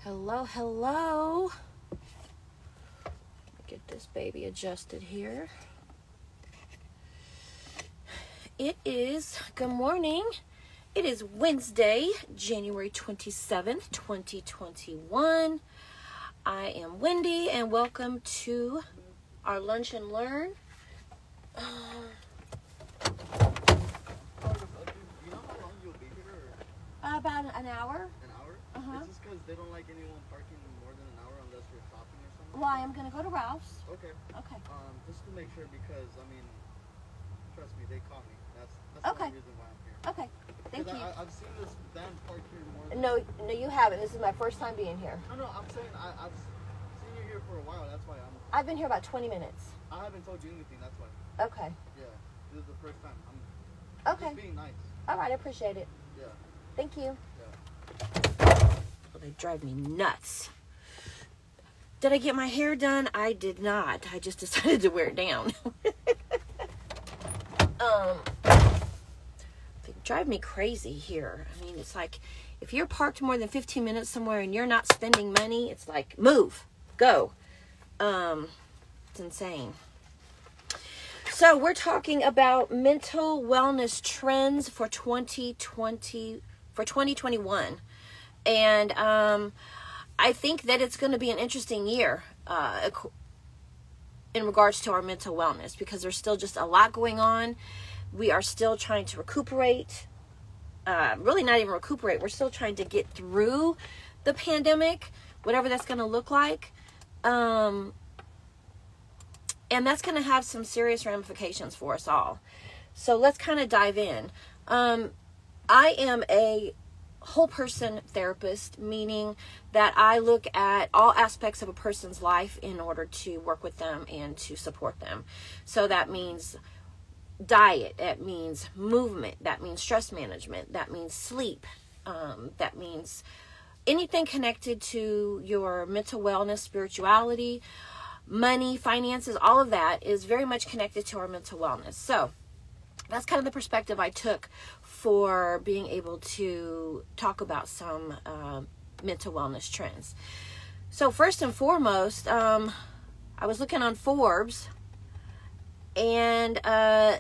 Hello, hello. Get this baby adjusted here. Good morning. It is Wednesday, January 27th, 2021. I am Wendy, and welcome to our Lunch and Learn. Do you know how long you'll be here? About an hour. An hour? Uh-huh. It's just because they don't like anyone parking more than an hour unless you're shopping or something? Well, I am going to go to Ralph's. Okay. Okay. Just to make sure because, I mean, trust me, they caught me. That's Okay. the only reason why I'm here. Okay. Thank you. I've seen this van parked here more than... No, you haven't. This is my first time being here. No, I'm saying I've seen you here for a while. That's why I've been here about 20 minutes. I haven't told you anything. That's why. Okay. Yeah. This is the first time. I'm Okay. just being nice. All right, I appreciate it. Yeah. Thank you. Yeah. Well, they drive me nuts. Did I get my hair done? I did not. I just decided to wear it down. They drive me crazy here. I mean, it's like if you're parked more than 15 minutes somewhere and you're not spending money, it's like move, go. It's insane. So we're talking about mental wellness trends for 2021. And I think that it's going to be an interesting year in regards to our mental wellness because there's still just a lot going on. We are still trying to recuperate. Really not even recuperate. We're still trying to get through the pandemic, whatever that's going to look like. And that's going to have some serious ramifications for us all. So let's kind of dive in. I am a whole person therapist, meaning that I look at all aspects of a person's life in order to work with them and to support them. So that means diet, that means movement, that means stress management, that means sleep, that means anything connected to your mental wellness, spirituality, money, finances, all of that is very much connected to our mental wellness. So that's kind of the perspective I took for being able to talk about some mental wellness trends. So first and foremost, I was looking on Forbes, and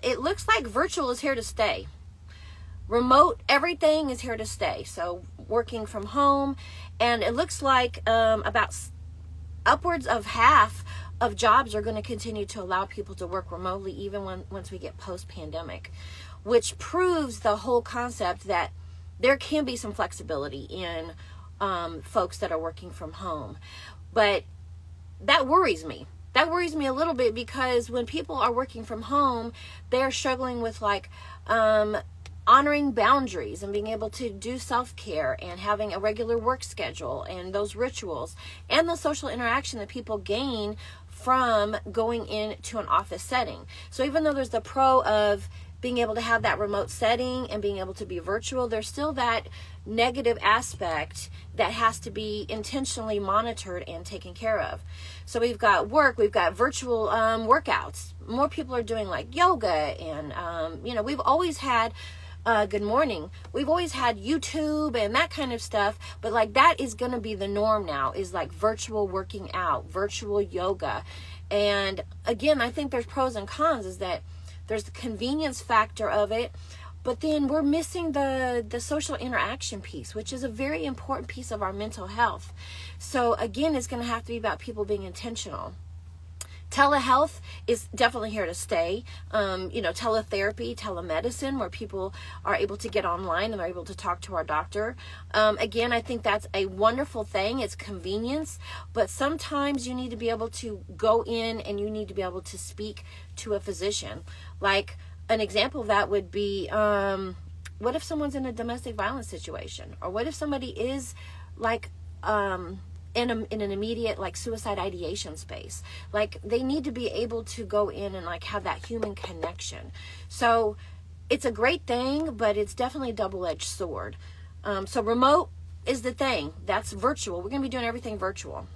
it looks like virtual is here to stay. Remote, everything is here to stay. So working from home, and it looks like about upwards of half of jobs are going to continue to allow people to work remotely even once we get post-pandemic, which proves the whole concept that there can be some flexibility in folks that are working from home. But that worries me. That worries me a little bit because when people are working from home, they're struggling with honoring boundaries and being able to do self-care and having a regular work schedule and those rituals and the social interaction that people gain from going into an office setting. So even though there's the pro of being able to have that remote setting and being able to be virtual, there's still that negative aspect that has to be intentionally monitored and taken care of. So we've got we've got virtual workouts. More people are doing like yoga and, we've always had good morning. We've always had YouTube and that kind of stuff, but like that is going to be the norm now, is like virtual working out, virtual yoga. And again, I think there's pros and cons, is that there's the convenience factor of it, but then we're missing the social interaction piece, which is a very important piece of our mental health. So again, it's going to have to be about people being intentional. Telehealth is definitely here to stay. Teletherapy, telemedicine, where people are able to get online and are able to talk to our doctor. Again, I think that's a wonderful thing. It's convenience, but sometimes you need to be able to go in and you need to be able to speak to a physician. Like an example of that would be, what if someone's in a domestic violence situation? Or what if somebody is like, in an immediate like suicide ideation space? Like they need to be able to go in and like have that human connection. So it's a great thing, but it's definitely a double-edged sword. So remote is the thing. That's virtual. We're going to be doing everything virtual.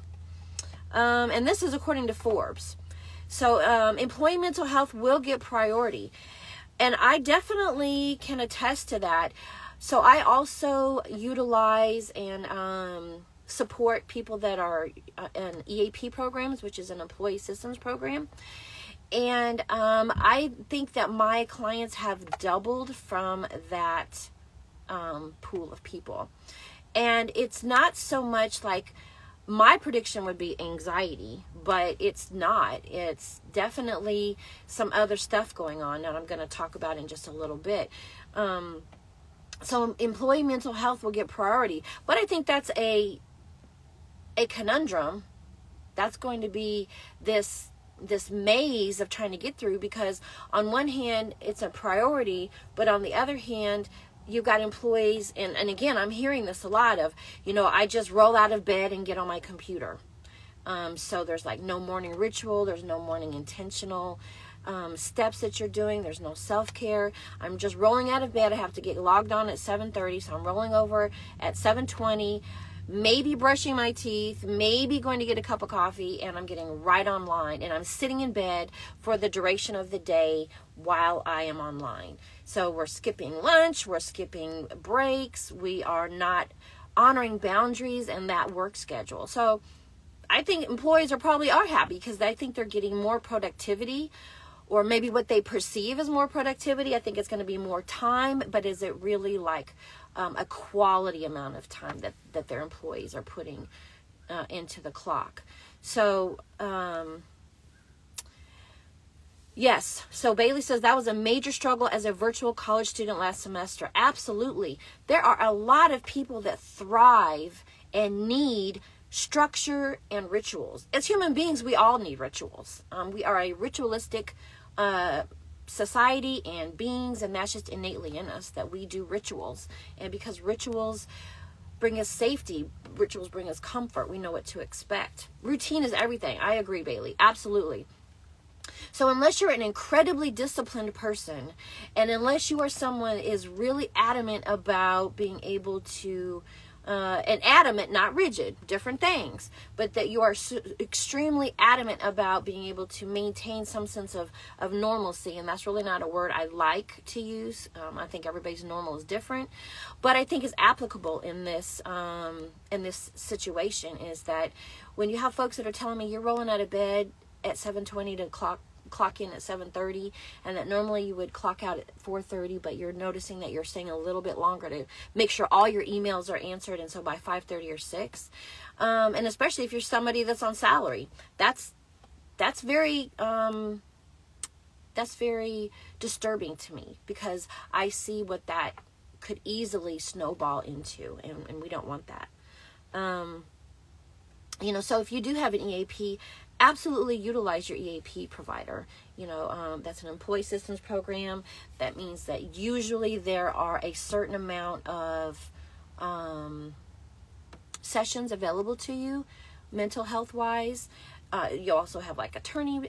And this is according to Forbes. So employee mental health will get priority. And I definitely can attest to that. So I also utilize and support people that are in EAP programs, which is an employee systems program. And I think that my clients have doubled from that pool of people. And it's not so much like, my prediction would be anxiety, but it's not. It's definitely some other stuff going on that I'm going to talk about in just a little bit. So employee mental health will get priority, but I think that's a conundrum. That's going to be this maze of trying to get through, because on one hand it's a priority, but on the other hand you've got employees, and again, I'm hearing this a lot of, I just roll out of bed and get on my computer. So there's like no morning ritual, there's no morning intentional steps that you're doing, there's no self-care. I'm just rolling out of bed. I have to get logged on at 7:30, so I'm rolling over at 7:20, maybe brushing my teeth, maybe going to get a cup of coffee, and I'm getting right online, and I'm sitting in bed for the duration of the day while I am online. So we're skipping lunch, we're skipping breaks, we are not honoring boundaries and that work schedule. So I think employees probably are happy because I think they're getting more productivity, or maybe what they perceive as more productivity. I think it's going to be more time, but is it really like a quality amount of time that their employees are putting into the clock? So yes. So Bailey says that was a major struggle as a virtual college student last semester. Absolutely. There are a lot of people that thrive and need structure and rituals. As human beings, we all need rituals. We are a ritualistic society and beings, and that's just innately in us that we do rituals. And because rituals bring us safety, rituals bring us comfort, we know what to expect. Routine is everything. I agree, Bailey. Absolutely. So unless you're an incredibly disciplined person, and unless you are someone is really adamant about being able to, and adamant, not rigid, different things, but that you are extremely adamant about being able to maintain some sense of normalcy, and that's really not a word I like to use. I think everybody's normal is different, but I think is applicable in this situation, is that when you have folks that are telling me you're rolling out of bed at 7:20 to clock in at 7:30, and that normally you would clock out at 4:30, but you're noticing that you're staying a little bit longer to make sure all your emails are answered, and so by 5:30 or 6, and especially if you're somebody that's on salary, that's very disturbing to me, because I see what that could easily snowball into, and we don't want that. So if you do have an EAP, absolutely utilize your EAP provider. That's an employee systems program. That means that usually there are a certain amount of sessions available to you, mental health wise. You also have like attorney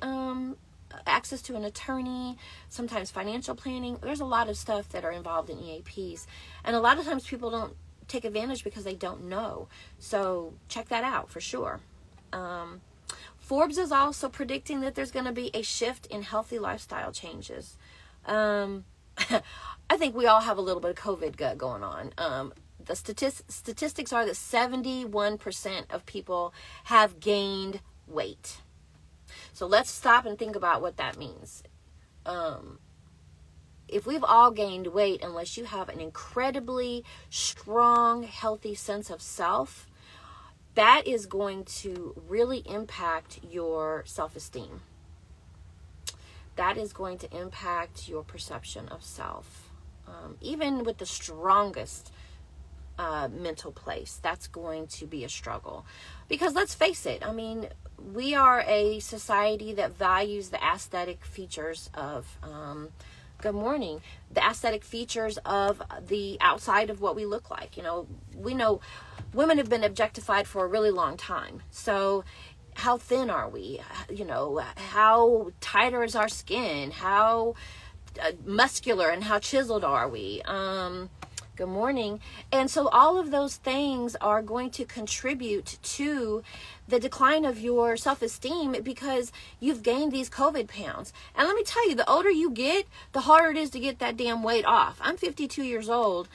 access to an attorney, sometimes financial planning. There's a lot of stuff that are involved in EAPs, and a lot of times people don't take advantage because they don't know. So check that out for sure. Forbes is also predicting that there's going to be a shift in healthy lifestyle changes. I think we all have a little bit of COVID going on. The statistics are that 71% of people have gained weight. So let's stop and think about what that means. If we've all gained weight, unless you have an incredibly strong, healthy sense of self, that is going to really impact your self-esteem. That is going to impact your perception of self. Even with the strongest mental place, that's going to be a struggle. Because let's face it, we are a society that values the aesthetic features of, good morning, the aesthetic features of the outside of what we look like. We know women have been objectified for a really long time. So how thin are we? How tighter is our skin? How muscular and how chiseled are we? Good morning. And so all of those things are going to contribute to the decline of your self-esteem, because you've gained these COVID pounds. And let me tell you, the older you get, the harder it is to get that damn weight off. I'm 52 years old,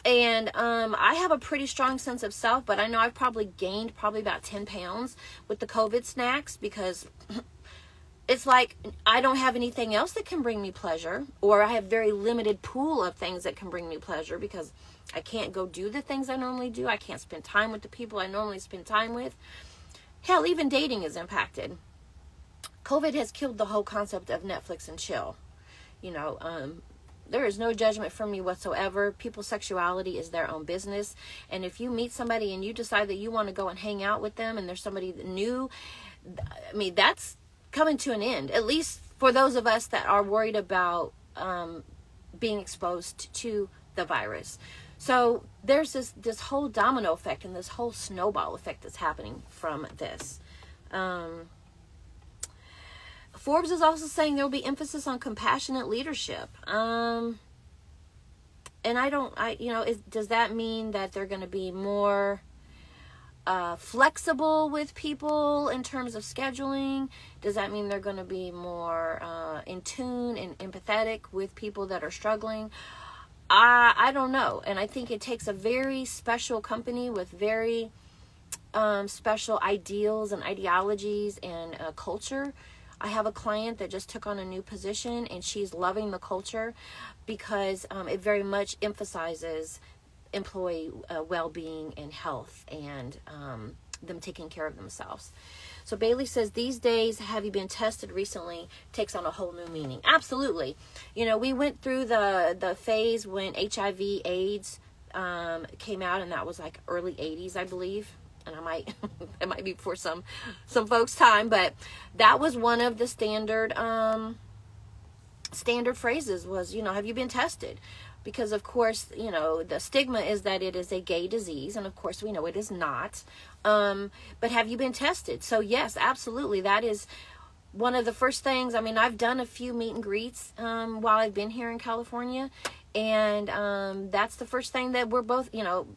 And I have a pretty strong sense of self, but I know I've probably gained about 10 pounds with the COVID snacks, because it's like I don't have anything else that can bring me pleasure, or I have very limited pool of things that can bring me pleasure, because I can't go do the things I normally do. I can't spend time with the people I normally spend time with. Hell, even dating is impacted. COVID has killed the whole concept of Netflix and chill. You know, there is no judgment from me whatsoever. People's sexuality is their own business. And if you meet somebody and you decide that you want to go and hang out with them, and there's somebody new, I mean, that's coming to an end, at least for those of us that are worried about being exposed to the virus. So there's this whole domino effect and this whole snowball effect that's happening from this. Forbes is also saying there will be emphasis on compassionate leadership. And does that mean that they're going to be more flexible with people in terms of scheduling? Does that mean they're going to be more in tune and empathetic with people that are struggling? I don't know. And I think it takes a very special company with very special ideals and ideologies and culture. I have a client that just took on a new position, and she's loving the culture because it very much emphasizes employee well-being and health, and them taking care of themselves. So Bailey says, these days, have you been tested recently, takes on a whole new meaning. Absolutely. You know, we went through the phase when HIV AIDS came out, and that was like early 80s, I believe. And it might be for some folks' time, but that was one of the standard phrases was, you know, have you been tested? Because of course, you know, the stigma is that it is a gay disease, and of course we know it is not. But have you been tested? So yes, absolutely. That is one of the first things. I mean, I've done a few meet and greets while I've been here in California, and that's the first thing that we're both, you know,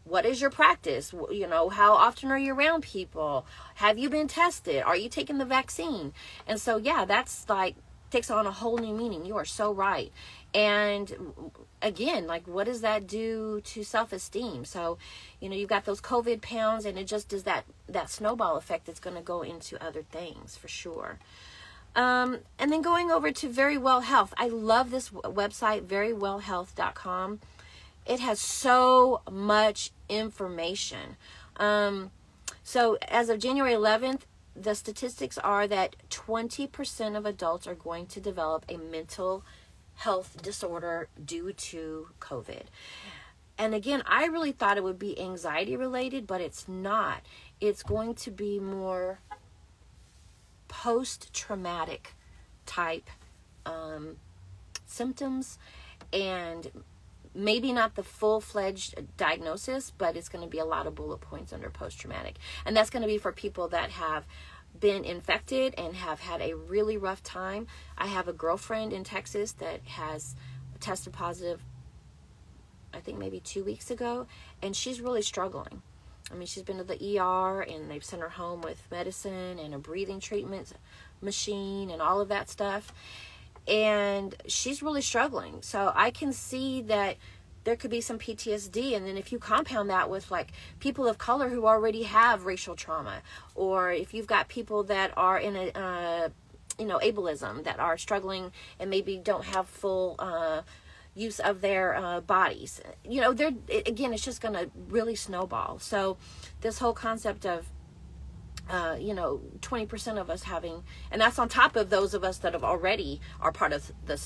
what is your practice? You know, how often are you around people? Have you been tested? Are you taking the vaccine? And so, yeah, that's like, takes on a whole new meaning. You are so right. And again, like, what does that do to self-esteem? So, you know, you've got those COVID pounds, and it just does that snowball effect that's going to go into other things for sure. And then going over to Verywell Health. I love this website, verywellhealth.com. It has so much information. So as of January 11th, the statistics are that 20% of adults are going to develop a mental health disorder due to COVID. And again, I really thought it would be anxiety related, but it's not. It's going to be more post-traumatic type symptoms, and maybe not the full-fledged diagnosis, but it's going to be a lot of bullet points under post-traumatic. And that's going to be for people that have been infected and have had a really rough time. I have a girlfriend in Texas that has tested positive, I think maybe 2 weeks ago, and she's really struggling. I mean, she's been to the ER, and they've sent her home with medicine and a breathing treatment machine and all of that stuff. And she's really struggling. So I can see that there could be some PTSD. And then if you compound that with like people of color who already have racial trauma, or if you've got people that are in a, ableism, that are struggling and maybe don't have full use of their bodies, it's just going to really snowball. So this whole concept of 20% of us having, and that's on top of those of us that have already are part of the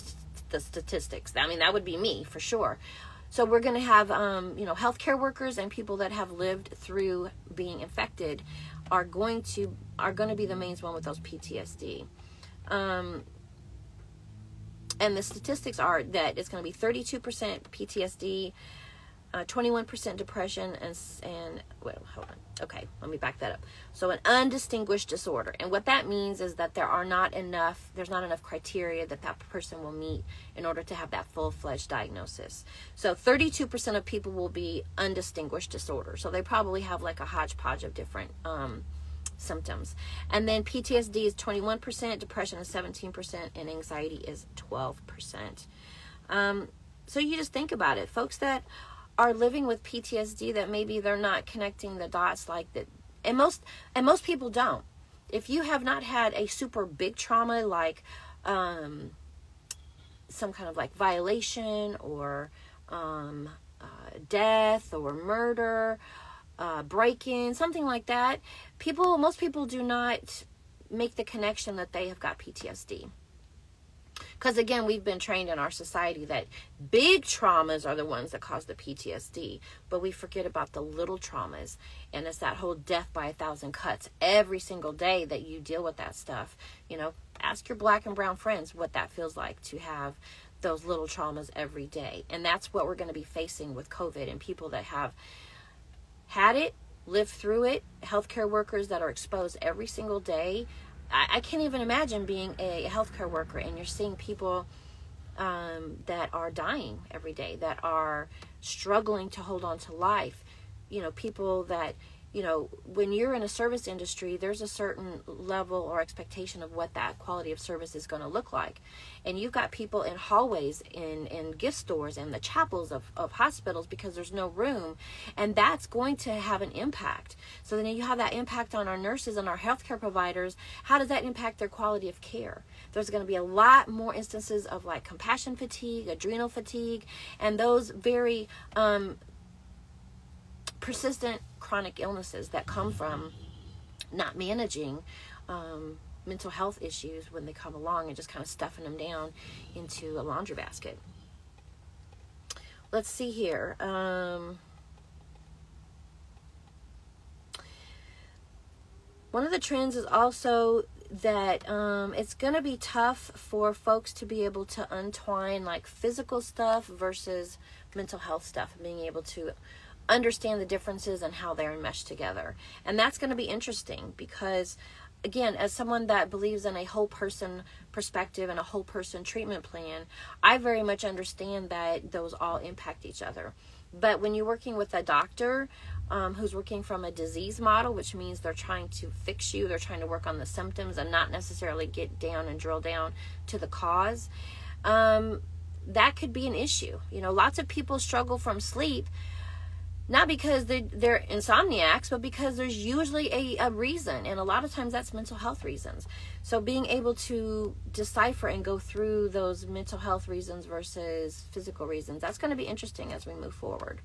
statistics. I mean, that would be me for sure. So we're going to have, healthcare workers and people that have lived through being infected are going to be the main one with those PTSD. And the statistics are that it's going to be 32% PTSD, 21% depression, and well, hold on. Okay, let me back that up. So an undistinguished disorder. And what that means is that there's not enough criteria that person will meet in order to have that full-fledged diagnosis. So 32% of people will be undistinguished disorder. So they probably have like a hodgepodge of different symptoms. And then PTSD is 21%, depression is 17%, and anxiety is 12%. So you just think about it. Folks that are living with PTSD, that maybe they're not connecting the dots like that. And most people don't. If you have not had a super big trauma like some kind of like violation or death or murder, break-in, something like that, most people do not make the connection that they have got PTSD. Because again, we've been trained in our society that big traumas are the ones that cause the PTSD, but we forget about the little traumas. And it's that whole death by 1,000 cuts every single day that you deal with that stuff. You know, ask your black and brown friends what that feels like to have those little traumas every day. And that's what we're going to be facing with COVID, and people that have had it, lived through it, healthcare workers that are exposed every single day. I can't even imagine being a healthcare worker and you're seeing people that are dying every day, that are struggling to hold on to life. You know, people that, you know, when you're in a service industry, there's a certain level or expectation of what that quality of service is going to look like. And you've got people in hallways, in gift stores, and the chapels of hospitals because there's no room. And that's going to have an impact. So then you have that impact on our nurses and our healthcare providers. How does that impact their quality of care? There's going to be a lot more instances of like compassion fatigue, adrenal fatigue, and those very persistent chronic illnesses that come from not managing mental health issues when they come along and just kind of stuffing them down into a laundry basket. Let's see here. One of the trends is also that it's going to be tough for folks to be able to untwine like physical stuff versus mental health stuff, and being able to understand the differences and how they're enmeshed together. And that's going to be interesting because, again, as someone that believes in a whole person perspective and a whole person treatment plan, I very much understand that those all impact each other. But when you're working with a doctor who's working from a disease model, which means they're trying to fix you, they're trying to work on the symptoms and not necessarily get down and drill down to the cause, that could be an issue. You know, lots of people struggle from sleep, not because they're insomniacs, but because there's usually a reason. And a lot of times that's mental health reasons. So being able to decipher and go through those mental health reasons versus physical reasons, that's going to be interesting as we move forward.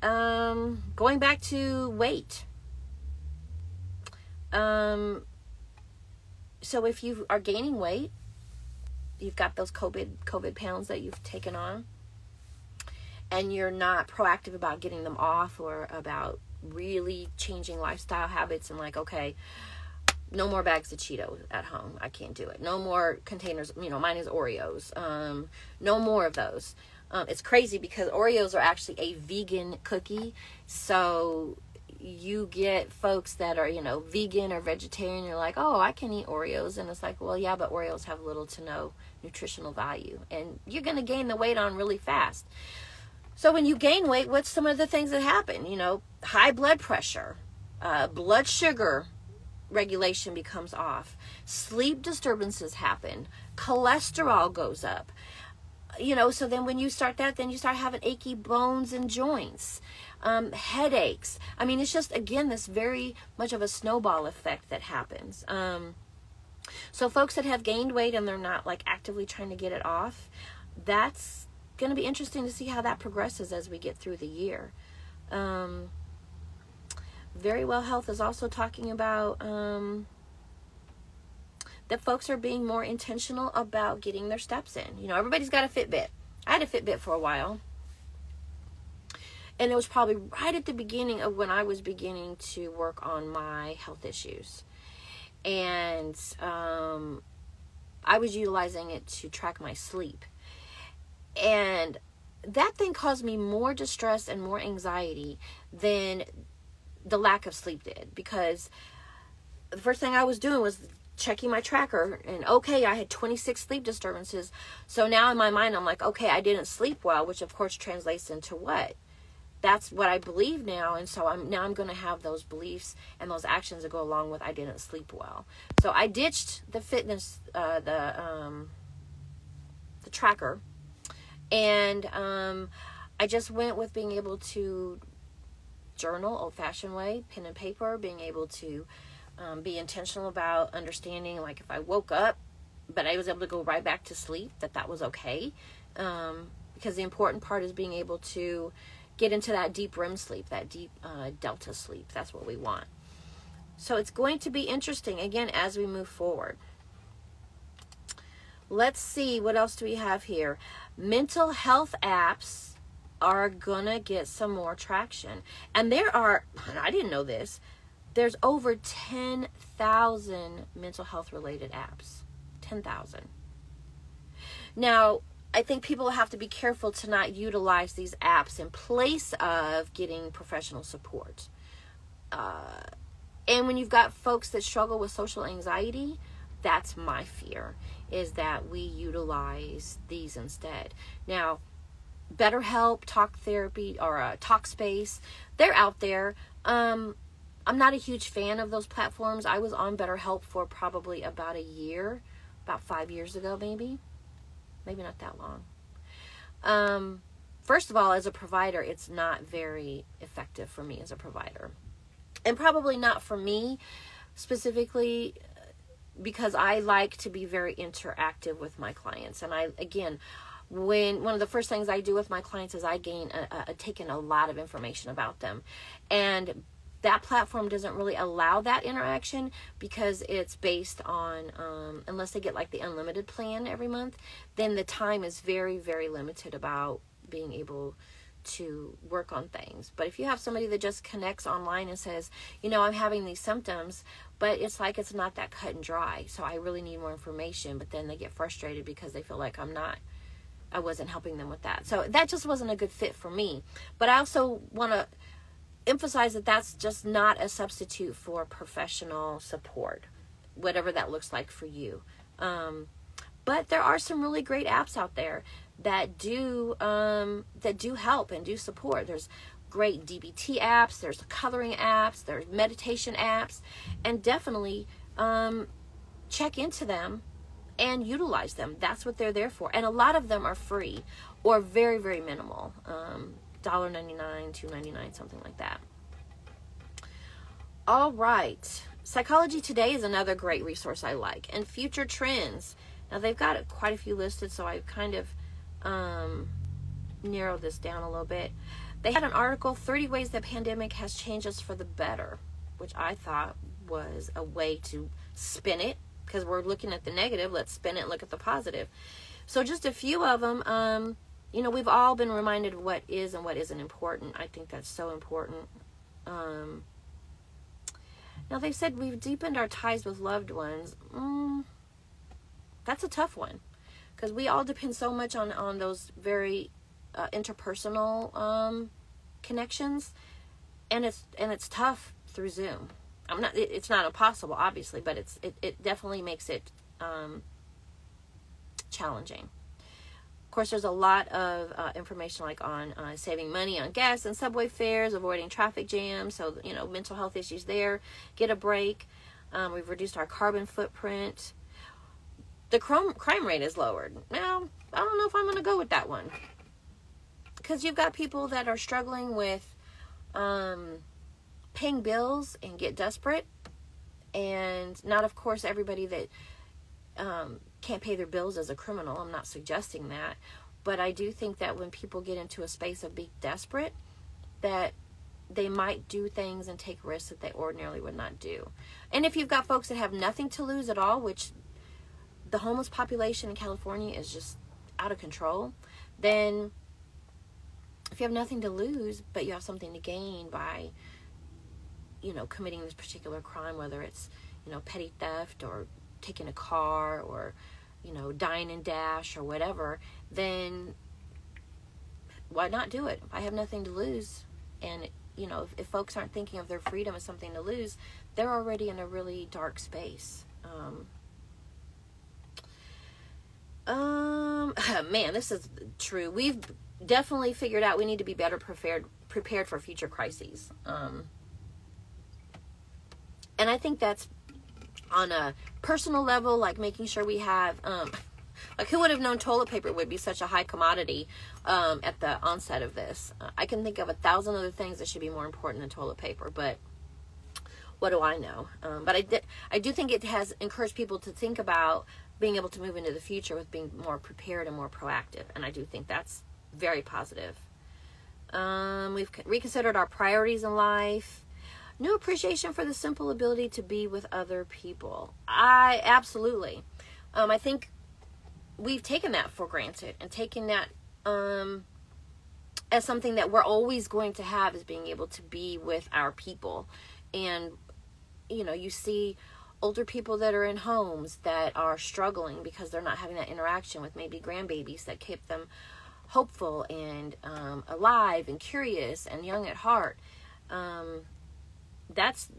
Going back to weight. So if you are gaining weight, you've got those COVID pounds that you've taken on, and you're not proactive about getting them off or about really changing lifestyle habits and like, okay, no more bags of Cheetos at home. I can't do it. No more containers. You know, mine is Oreos. No more of those. It's crazy because Oreos are actually a vegan cookie. So you get folks that are, you know, vegan or vegetarian. You're like, oh, I can eat Oreos. And it's like, well, yeah, but Oreos have little to no nutritional value. And you're going to gain the weight on really fast. So when you gain weight, what's some of the things that happen? You know, high blood pressure, blood sugar regulation becomes off, sleep disturbances happen, cholesterol goes up. You know, so then when you start that, then you start having achy bones and joints, headaches. I mean, it's just, again, this very much of a snowball effect that happens. So folks that have gained weight and they're not like actively trying to get it off, that's going to be interesting to see how that progresses as we get through the year. Very Well Health is also talking about that folks are being more intentional about getting their steps in. You know, everybody's got a Fitbit. I had a Fitbit for a while, and it was probably right at the beginning of when I was beginning to work on my health issues, and I was utilizing it to track my sleep. And that thing caused me more distress and more anxiety than the lack of sleep did, because the first thing I was doing was checking my tracker, and okay, I had 26 sleep disturbances. So now in my mind, I'm like, okay, I didn't sleep well, which of course translates into what? That's what I believe now. And so I'm going to have those beliefs and those actions that go along with I didn't sleep well. So I ditched the fitness, the tracker, And I just went with being able to journal old-fashioned way, pen and paper, being able to be intentional about understanding, like if I woke up but I was able to go right back to sleep, that was okay, because the important part is being able to get into that deep REM sleep, that deep delta sleep. That's what we want. So it's going to be interesting again as we move forward. Let's see, what else do we have here? Mental health apps are gonna get some more traction. And there are, I didn't know this, there's over 10,000 mental health related apps. 10,000. Now, I think people have to be careful to not utilize these apps in place of getting professional support. And when you've got folks that struggle with social anxiety, that's my fear, is that we utilize these instead. Now, BetterHelp, Talk Therapy, or Talkspace, they're out there. I'm not a huge fan of those platforms. I was on BetterHelp for probably about a year, about 5 years ago, maybe not that long. First of all, as a provider, it's not very effective for me as a provider. And probably not for me specifically, because I like to be very interactive with my clients. And one of the first things I do with my clients is I take in a lot of information about them. And that platform doesn't really allow that interaction because it's based on, unless they get like the unlimited plan every month, then the time is very, very limited about being able to work on things. But if you have somebody that just connects online and says, I'm having these symptoms, but it's like it's not that cut and dry, so I really need more information, but then they get frustrated because they feel like I wasn't helping them with that. So that just wasn't a good fit for me. But I also want to emphasize that that's just not a substitute for professional support, whatever that looks like for you. But there are some really great apps out there that do help and do support. There's great DBT apps, there's coloring apps, there's meditation apps, and definitely check into them and utilize them. That's what they're there for. And a lot of them are free or very, very minimal. $1.99, $2.99, something like that. All right. Psychology Today is another great resource I like. And Future Trends. Now, they've got quite a few listed, so I kind of narrowed this down a little bit. They had an article, 30 Ways the Pandemic Has Changed Us for the Better, which I thought was a way to spin it, because we're looking at the negative. Let's spin it and look at the positive. So just a few of them. We've all been reminded of what is and what isn't important. I think that's so important. Now, they've said we've deepened our ties with loved ones. That's a tough one, because we all depend so much on those very interpersonal connections, and it's tough through Zoom. It's not impossible, obviously, but it definitely makes it challenging. Of course, there's a lot of information like on saving money on gas and subway fares, avoiding traffic jams. So, mental health issues there. Get a break. We've reduced our carbon footprint. The crime rate is lowered. Now, I don't know if I'm going to go with that one, because you've got people that are struggling with paying bills and get desperate. And not, of course, everybody that can't pay their bills as a criminal. I'm not suggesting that. But I do think that when people get into a space of being desperate, that they might do things and take risks that they ordinarily would not do. And if you've got folks that have nothing to lose at all, which the homeless population in California is just out of control, then if you have nothing to lose, but you have something to gain by, committing this particular crime, whether it's, petty theft or taking a car or, dine and dash or whatever, then why not do it? I have nothing to lose. And, if folks aren't thinking of their freedom as something to lose, they're already in a really dark space. Man, this is true. We've definitely figured out we need to be better prepared for future crises. And I think that's on a personal level, like making sure we have Like, who would have known toilet paper would be such a high commodity at the onset of this? I can think of 1,000 other things that should be more important than toilet paper, but what do I know? But I do think it has encouraged people to think about being able to move into the future with being more prepared and more proactive, and I do think that's very positive. We've reconsidered our priorities in life. New appreciation for the simple ability to be with other people. Absolutely. I think we've taken that for granted and taken that as something that we're always going to have, is being able to be with our people. And, you know, you see older people that are in homes that are struggling because they're not having that interaction with maybe grandbabies that keep them hopeful and alive and curious and young at heart. That's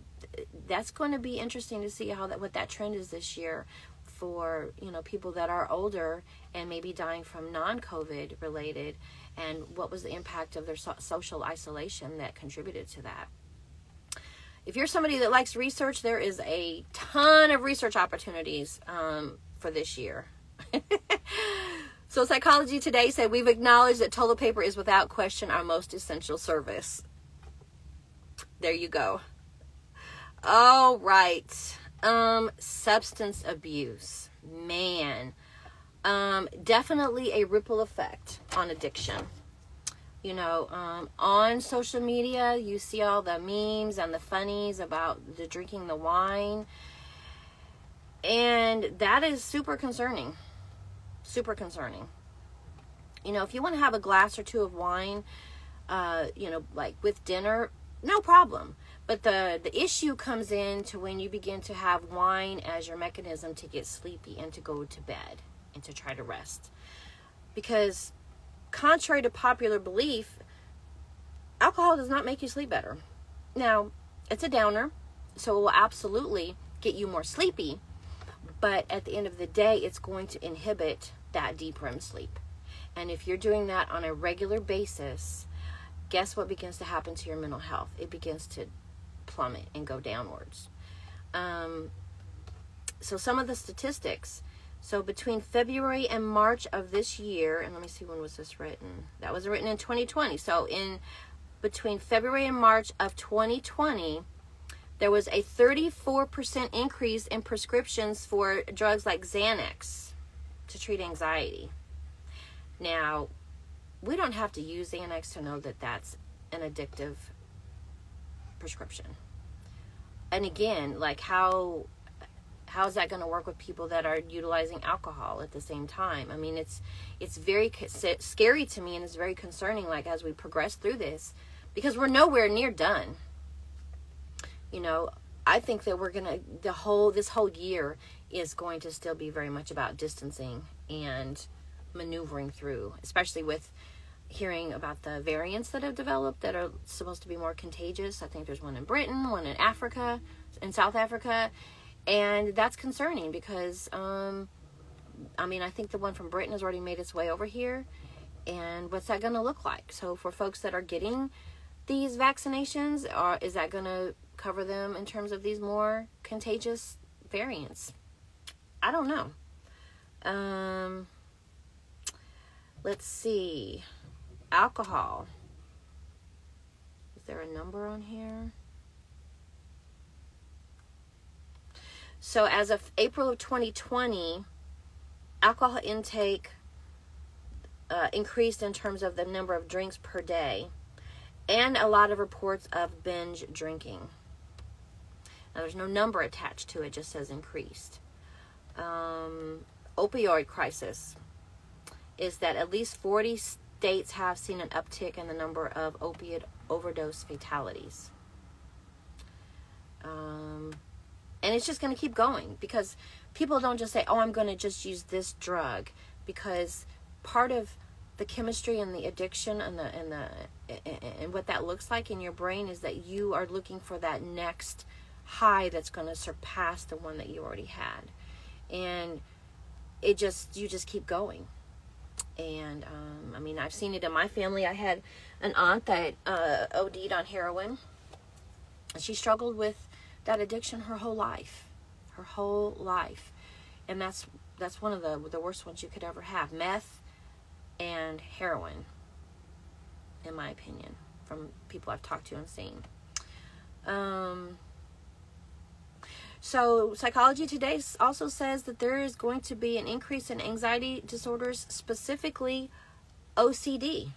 going to be interesting to see what that trend is this year for, you know, people that are older and maybe dying from non-COVID related, and what was the impact of their social isolation that contributed to that. If you're somebody that likes research, there is a ton of research opportunities for this year. So Psychology Today said, we've acknowledged that toilet paper is without question our most essential service. There you go. All right. Substance abuse. Man. Definitely a ripple effect on addiction. You know, on social media, you see all the memes and the funnies about the drinking the wine. And that is super concerning. Super concerning. You know, if you want to have a glass or two of wine, you know, like with dinner, no problem. But the issue comes in to when you begin to have wine as your mechanism to get sleepy and to go to bed and to try to rest. Because contrary to popular belief, alcohol does not make you sleep better. Now, it's a downer, so it will absolutely get you more sleepy, but at the end of the day, it's going to inhibit that deep REM sleep. And if you're doing that on a regular basis, guess what begins to happen to your mental health? It begins to plummet and go downwards. So some of the statistics. So between February and March of this year, and let me see, when was this written? That was written in 2020. So between February and March of 2020, there was a 34% increase in prescriptions for drugs like Xanax to treat anxiety. Now, we don't have to use Xanax to know that that's an addictive prescription. And again, like how is that going to work with people that are utilizing alcohol at the same time? I mean, it's very scary to me, and it's very concerning, like, as we progress through this, because we're nowhere near done. You know, I think that this whole year is going to still be very much about distancing and maneuvering through, especially with hearing about the variants that have developed that are supposed to be more contagious. I think there's one in Britain, one in Africa, in South Africa, and that's concerning because, I mean, I think the one from Britain has already made its way over here, and what's that going to look like? So for folks that are getting these vaccinations, is that going to cover them in terms of these more contagious variants? I don't know. Let's see. Alcohol. Is there a number on here? So as of April of 2020, alcohol intake increased in terms of the number of drinks per day, and a lot of reports of binge drinking. Now, there's no number attached to it, it just says increased. Opioid crisis is that at least 40 states have seen an uptick in the number of opiate overdose fatalities. And it's just going to keep going, because people don't just say, oh, I'm going to just use this drug, because part of the chemistry and the addiction and what that looks like in your brain is that you are looking for that next high that's going to surpass the one that you already had. And you just keep going. And I mean, I've seen it in my family. I had an aunt that OD'd on heroin. She struggled with that addiction her whole life. And that's That's one of the worst ones you could ever have. Meth and heroin, in my opinion, from people I've talked to and seen. So Psychology Today also says that there is going to be an increase in anxiety disorders, specifically OCD.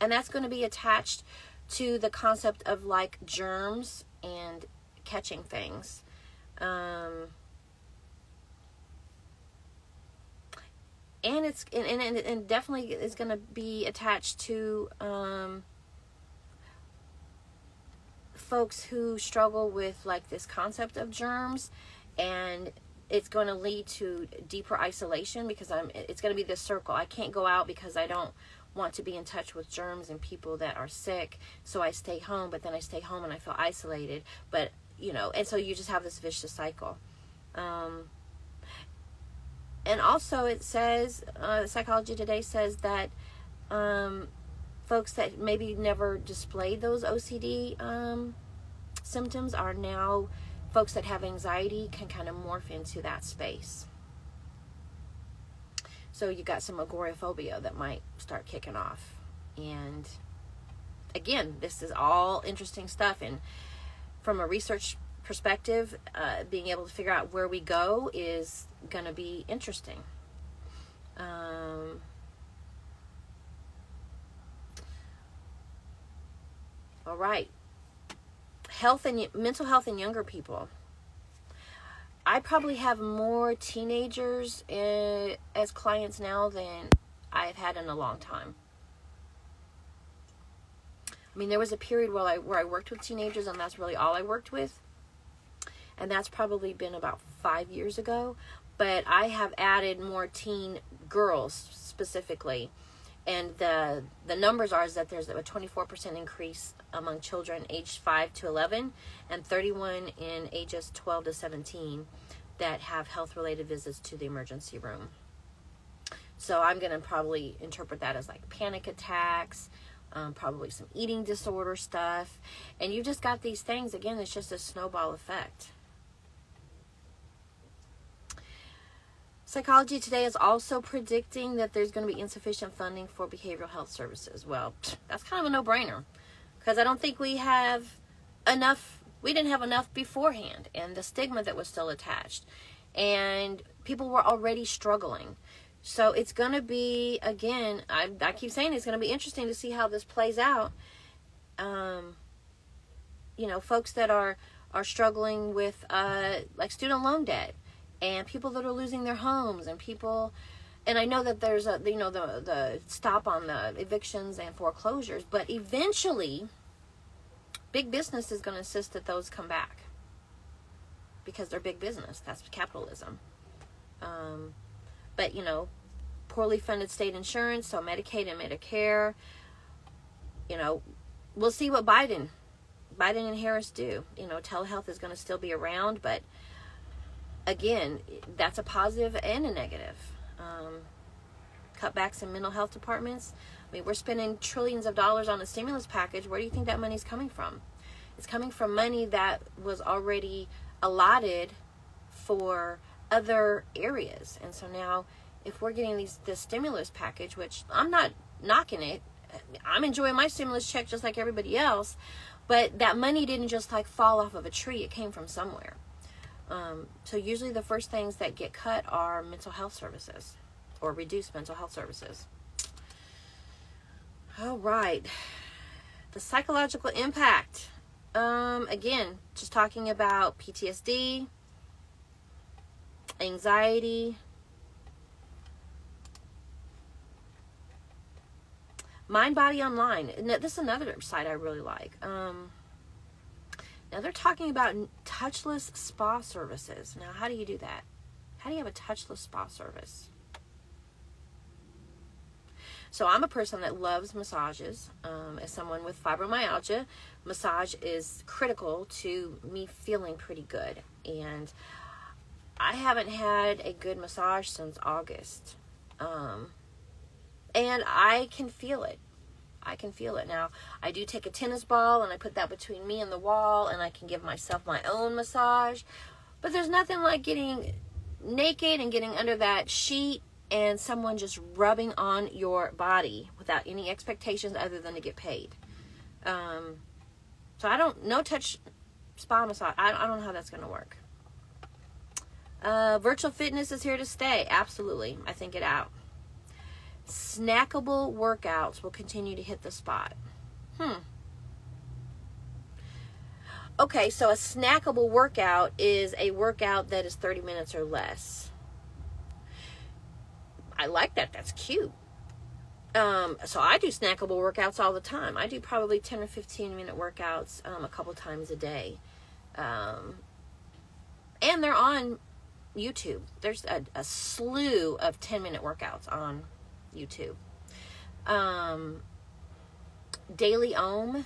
And that's going to be attached to the concept of like germs and catching things. And it's and definitely is going to be attached to folks who struggle with like this concept of germs, and it's going to lead to deeper isolation, because it's going to be this circle. I can't go out because I don't want to be in touch with germs and people that are sick, so I stay home, but then I stay home and I feel isolated, but and so you just have this vicious cycle. And also it says, Psychology Today says that folks that maybe never displayed those OCD symptoms are now folks that have anxiety can kind of morph into that space. So you got some agoraphobia that might start kicking off. And again, this is all interesting stuff. And from a research perspective, being able to figure out where we go is going to be interesting. All right. Mental health in younger people. I probably have more teenagers as clients now than I've had in a long time. I mean, there was a period where I worked with teenagers, and that's really all I worked with. And that's probably been about 5 years ago. But I have added more teen girls specifically. And the numbers are that there's a 24% increase among children aged 5 to 11 and 31 in ages 12 to 17 that have health-related visits to the emergency room. So I'm going to probably interpret that as like panic attacks, probably some eating disorder stuff. And you just got these things. Again, it's just a snowball effect. Psychology Today is also predicting that there's going to be insufficient funding for behavioral health services. Well, that's kind of a no-brainer, because I don't think we have enough. We didn't have enough beforehand, and the stigma that was still attached, and people were already struggling. So it's going to be, again, I keep saying it's going to be interesting to see how this plays out. Folks that are struggling with like student loan debt, and people that are losing their homes, and people, and I know that there's the stop on the evictions and foreclosures, but eventually big business is going to insist that those come back, because they're big business. That's capitalism. But poorly funded state insurance, so Medicaid and Medicare, we'll see what Biden and Harris do. Telehealth is going to still be around, but again, that's a positive and a negative. Cutbacks in mental health departments. I mean, we're spending trillions of dollars on a stimulus package. Where do you think that money's coming from? It's coming from money that was already allotted for other areas. And so now, if we're getting this stimulus package, which I'm not knocking it, I'm enjoying my stimulus check just like everybody else, but that money didn't just like fall off of a tree. It came from somewhere. So usually the first things that get cut are mental health services, or reduced mental health services. All right. The psychological impact. Again, just talking about PTSD, anxiety, Mind Body Online. This is another site I really like. Now they're talking about touchless spa services. Now, how do you do that? How do you have a touchless spa service? So I'm a person that loves massages. As someone with fibromyalgia, massage is critical to me feeling pretty good. And I haven't had a good massage since August. And I can feel it. I can feel it now. I do take a tennis ball and I put that between me and the wall, and I can give myself my own massage. But there's nothing like getting naked and getting under that sheet and someone just rubbing on your body without any expectations other than to get paid. So no touch spa massage. I don't know how that's going to work. Virtual fitness is here to stay. Absolutely. I think it out. Snackable workouts will continue to hit the spot. Okay, so a snackable workout is a workout that is 30 minutes or less. I like that. That's cute. So I do snackable workouts all the time. I do probably 10 or 15 minute workouts a couple times a day. And they're on YouTube. There's a slew of 10-minute workouts on YouTube. Daily OM,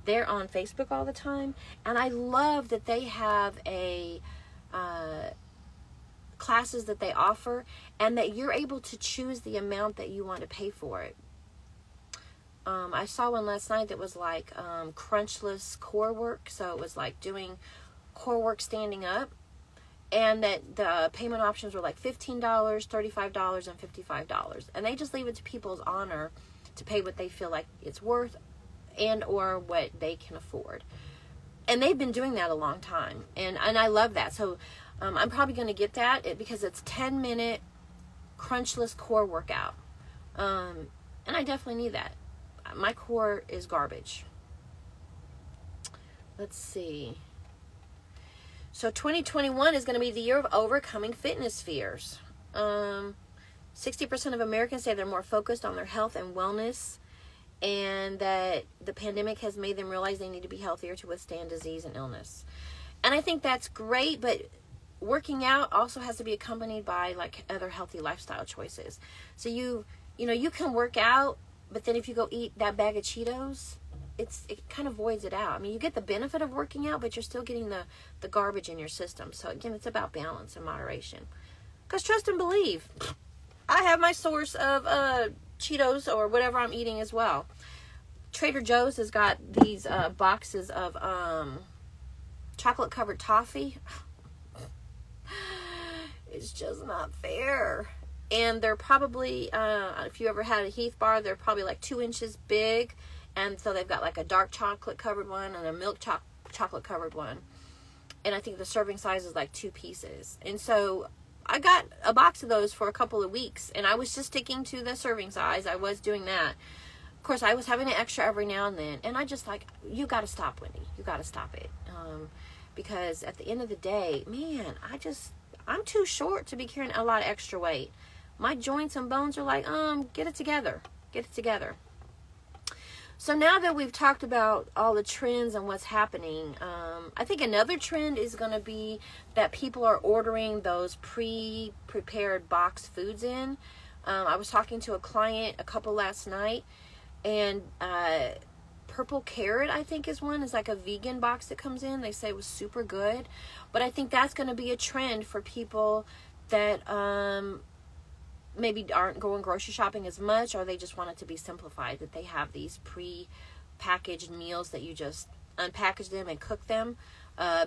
they're on Facebook all the time. And I love that they have classes that they offer, and that you're able to choose the amount that you want to pay for it. I saw one last night that was like crunchless core work. So it was like doing core work standing up, and that the payment options were like $15, $35, and $55. And they just leave it to people's honor to pay what they feel like it's worth and or what they can afford. And they've been doing that a long time. And I love that. So I'm probably going to get that because it's 10-minute crunchless core workout. And I definitely need that. My core is garbage. Let's see. So 2021 is going to be the year of overcoming fitness fears. 60% of Americans say they're more focused on their health and wellness, and that the pandemic has made them realize they need to be healthier to withstand disease and illness. And I think that's great, but working out also has to be accompanied by like other healthy lifestyle choices. So you can work out, but then if you go eat that bag of Cheetos, it kind of voids it out. I mean, you get the benefit of working out, but you're still getting the garbage in your system. So again, it's about balance and moderation. Because trust and believe, I have my source of Cheetos or whatever I'm eating as well. Trader Joe's has got these boxes of chocolate covered toffee. It's just not fair. And they're probably, if you ever had a Heath bar, they're probably like 2 inches big. And so they've got like a dark chocolate covered one and a milk chocolate covered one. And I think the serving size is like 2 pieces. And so I got a box of those for a couple of weeks. And I was just sticking to the serving size. I was doing that. Of course, I was having an extra every now and then. And I just like, you got to stop, Wendy. You got to stop it. Because at the end of the day, man, I'm too short to be carrying a lot of extra weight. My joints and bones are like, get it together. Get it together. So now that we've talked about all the trends and what's happening, I think another trend is going to be that people are ordering those pre-prepared box foods in. I was talking to a client, a couple last night, and Purple Carrot, I think is one. It's like a vegan box that comes in. They say it was super good. But I think that's going to be a trend for people that maybe aren't going grocery shopping as much, or they just want it to be simplified, that they have these pre-packaged meals that you just unpackage them and cook them.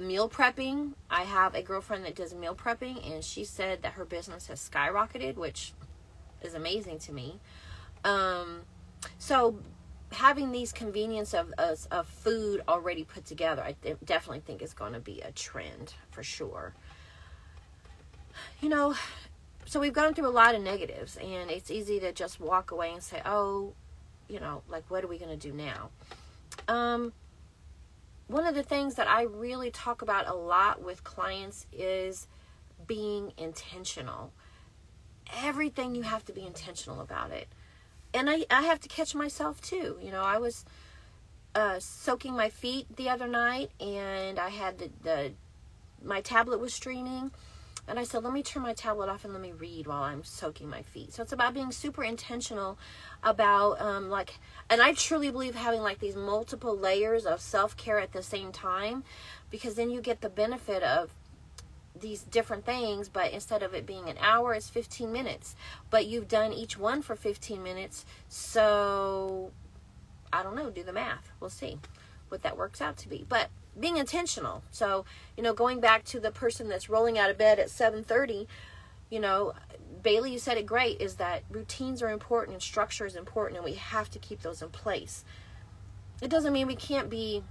Meal prepping. I have a girlfriend that does meal prepping, and she said that her business has skyrocketed, which is amazing to me. So having these convenience of food already put together, I definitely think is going to be a trend for sure. So we've gone through a lot of negatives, and it's easy to just walk away and say, like, what are we going to do now? One of the things that I really talk about a lot with clients is being intentional. Everything, you have to be intentional about it. And I have to catch myself too. I was soaking my feet the other night, and I had my tablet was streaming. And I said, let me turn my tablet off and let me read while I'm soaking my feet. So it's about being super intentional about, and I truly believe having like these multiple layers of self-care at the same time, because then you get the benefit of these different things, but instead of it being an hour, it's 15 minutes. But you've done each one for 15 minutes. So, I don't know, do the math. We'll see what that works out to be. But being intentional. So, going back to the person that's rolling out of bed at 7:30, Bailey, you said it great, is that routines are important and structure is important, and we have to keep those in place. It doesn't mean we can't be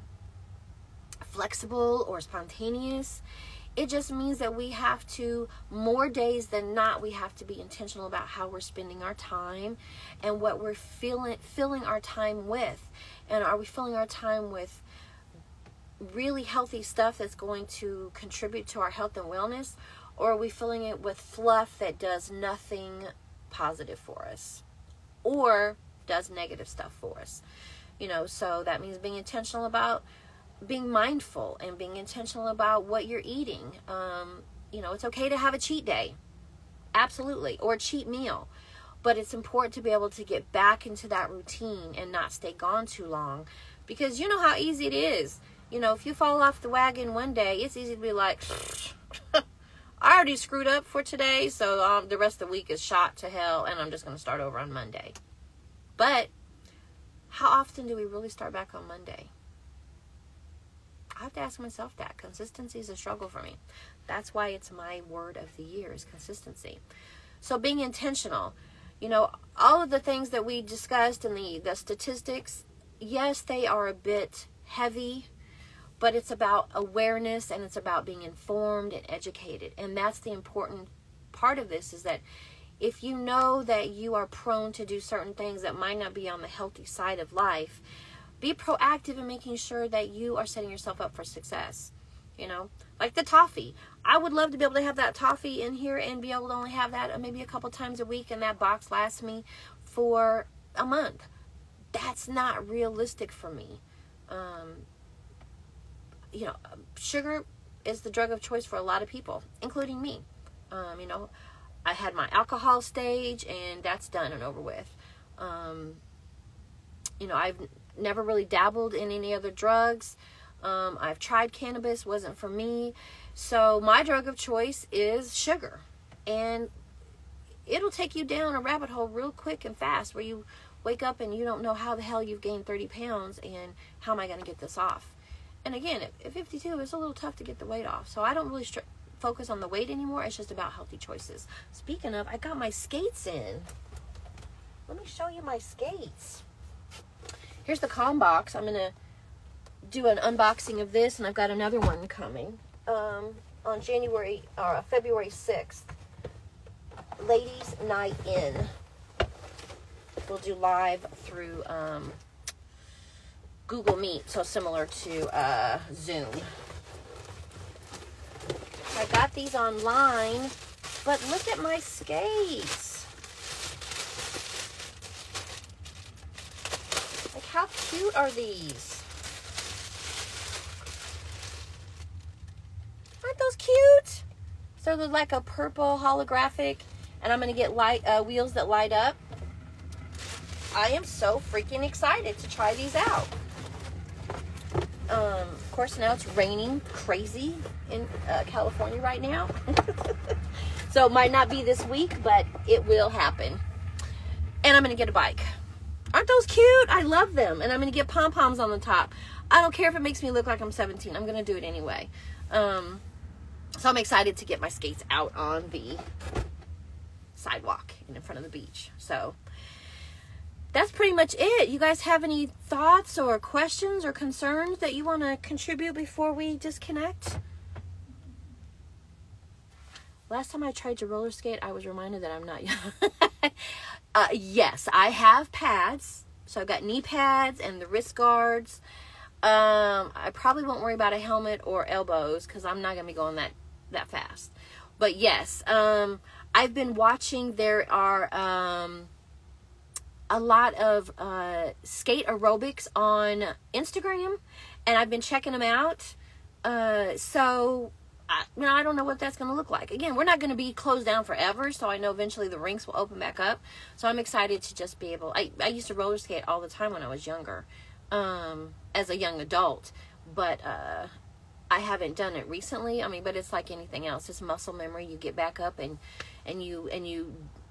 flexible or spontaneous. It just means that we have to, more days than not, we have to be intentional about how we're spending our time and what we're filling our time with. And are we filling our time with really healthy stuff that's going to contribute to our health and wellness? Or are we filling it with fluff that does nothing positive for us or does negative stuff for us? So that means being intentional about being mindful and being intentional about what you're eating. It's okay to have a cheat day. Absolutely. Or a cheat meal. But it's important to be able to get back into that routine and not stay gone too long. Because you know how easy it is. If you fall off the wagon one day, it's easy to be like, I already screwed up for today, so the rest of the week is shot to hell, and I'm just going to start over on Monday. But how often do we really start back on Monday? I have to ask myself that. Consistency is a struggle for me. That's why it's my word of the year is consistency. So being intentional, all of the things that we discussed and the statistics, yes, they are a bit heavy, but it's about awareness and it's about being informed and educated. And that's the important part of this, is that if you know that you are prone to do certain things that might not be on the healthy side of life, be proactive in making sure that you are setting yourself up for success. Like the toffee. I would love to be able to have that toffee in here and be able to only have that maybe a couple times a week, and that box lasts me for a month. That's not realistic for me. Sugar is the drug of choice for a lot of people, including me. I had my alcohol stage, and that's done and over with. I've never really dabbled in any other drugs. I've tried cannabis, wasn't for me. So my drug of choice is sugar. And it'll take you down a rabbit hole real quick and fast, where you wake up and you don't know how the hell you've gained 30 pounds and how am I going to get this off? And again, at 52, it's a little tough to get the weight off. So I don't really focus on the weight anymore. It's just about healthy choices. Speaking of, I got my skates in. Let me show you my skates. Here's the Calm box. I'm going to do an unboxing of this, and I've got another one coming on February 6th. Ladies Night In. We'll do live through Google Meet, so similar to Zoom. I got these online, but look at my skates. Like, how cute are these? Aren't those cute? So they're like a purple holographic, and I'm going to get wheels that light up. I am so freaking excited to try these out. Of course, now it's raining crazy in California right now. So it might not be this week, but it will happen. And I'm going to get a bike. Aren't those cute? I love them. And I'm going to get pom-poms on the top. I don't care if it makes me look like I'm 17. I'm going to do it anyway. So I'm excited to get my skates out on the sidewalk in front of the beach. So that's pretty much it. You guys have any thoughts or questions or concerns that you want to contribute before we disconnect? Last time I tried to roller skate, I was reminded that I'm not young. Yes, I have pads. So I've got knee pads and the wrist guards. I probably won't worry about a helmet or elbows because I'm not going to be going that fast. But yes, I've been watching. There are a lot of skate aerobics on Instagram, and I've been checking them out. So I don't know what that's going to look like. Again, we're not going to be closed down forever, so I know eventually the rinks will open back up. So I'm excited to just be able. I used to roller skate all the time when I was younger, as a young adult, but I haven't done it recently. I mean, but it's like anything else. It's muscle memory. You get back up and you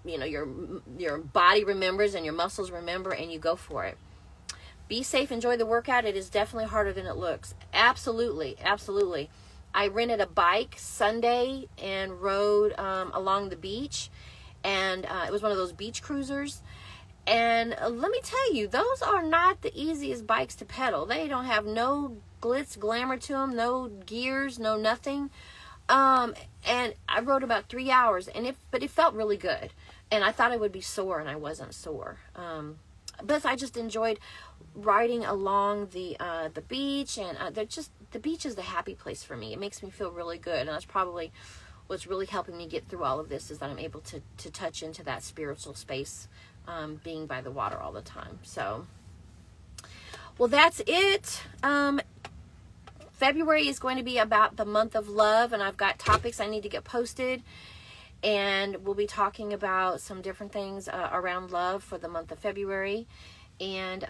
know, your body remembers and your muscles remember, and you go for it. Be safe, enjoy the workout. It is definitely harder than it looks. Absolutely, absolutely. I rented a bike Sunday and rode along the beach, and it was one of those beach cruisers. And let me tell you, those are not the easiest bikes to pedal. They don't have no glitz, glamour to them, no gears, no nothing. And I rode about 3 hours, but it felt really good. And I thought I would be sore, and I wasn't sore. But I just enjoyed riding along the beach, and the beach is the happy place for me. It makes me feel really good, and that's probably what's really helping me get through all of this, is that I'm able to touch into that spiritual space, being by the water all the time. So, well, that's it. February is going to be about the month of love, and I've got topics I need to get posted, and we'll be talking about some different things around love for the month of February. And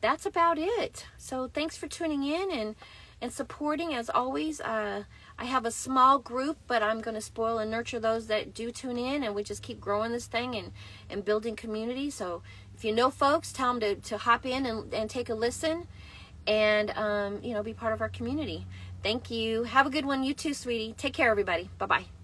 that's about it. So thanks for tuning in and supporting. As always, I have a small group, but I'm going to spoil and nurture those that do tune in, and we just keep growing this thing and building community. So if you know folks, tell them to hop in and take a listen, and be part of our community. Thank you. Have a good one. You too, sweetie. Take care, everybody. Bye-bye.